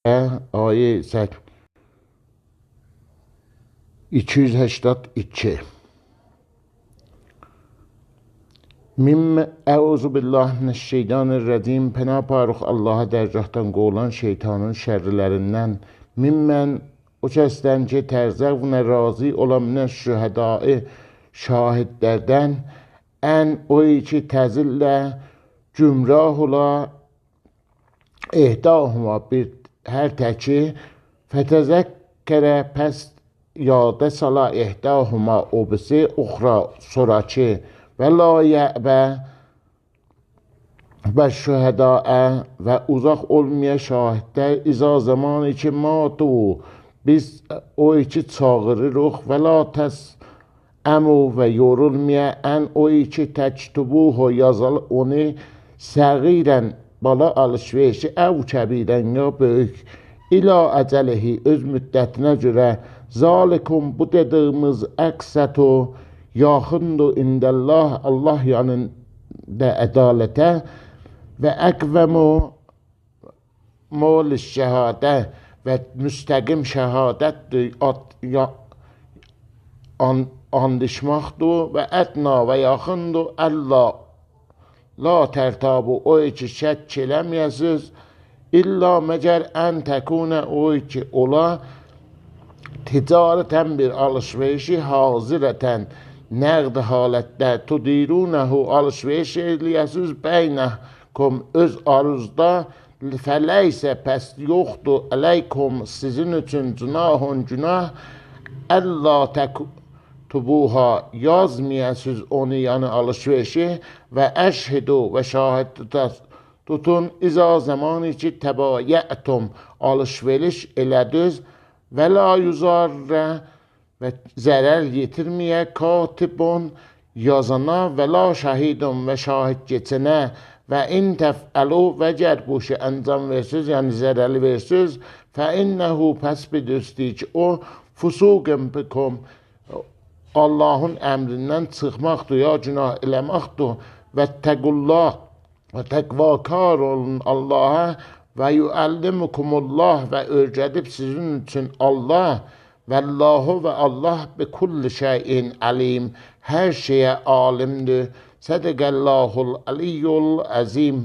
Ayə 282. Əuzu billah minəşşeytanirracim. Pənah barıq Allaha dərgahdan qovulan şeytanın şərrilərindən. Mən o kəsdən ki, tərzəvnə razı olan minəşşühədai şahidlərdən, ən o ki, təzillə gümrah ola ehdahuma bir hər təki, fətəzəkkərə pəs yada sala ehdahuma o bisi uxra sonraki və la yəbə və şühədəə və uzaq olmaya şahidlər iza zamanı ki matu biz o iki çağırırıq və la təs əmu və yorulmaya ən o iki təktubuhu yazal onu səğirən bala alışverişi əv kəbirən ya böyük İla əcəlihi öz müddətinə görə zalikum bu dediyimiz əqsətu yaxındır indəllah Allah yanında ədalətə və əqvəmu mol şəhadə və müstəqim şəhadətdir andışmaqdır və ədna və yaxındır Allah la tərtabu o ki şək eləməyəsiz İlla məgər ən təkunə o ki ola ticarətən bir alışverişi hazirətən nəqd halətdə tudirunəhu alışveriş eləyəsiz beynəkum öz aruzda fələysə pəs yoxdur əleykum sizin üçün günahun günah əlla təktubuha yazmayəsiz onu yəni alışverişi və əşhidu və şahid tutun iza zamanı ki təbayətum alışveriş elədiniz və la yüzarrə və zərər yetirməyə katibun yazana və la şəhidun və şahid geçənə və in təfəlu və gər bu işi əncam versiz, yəni zərəli versiz fə innəhu pəs bilirsiz ki o fusuqun bikum Allahın əmrindən çıxmaqdır ya günah eləmaqdır və təqullah və təqvakar olun Allaha və yuəllimukumullah və öyrədib sizin üçün Allah Vəllahu və Allah bi kulli şeyin alim hər şeyə alimdir. Sədəqəllahul aliyyul azim.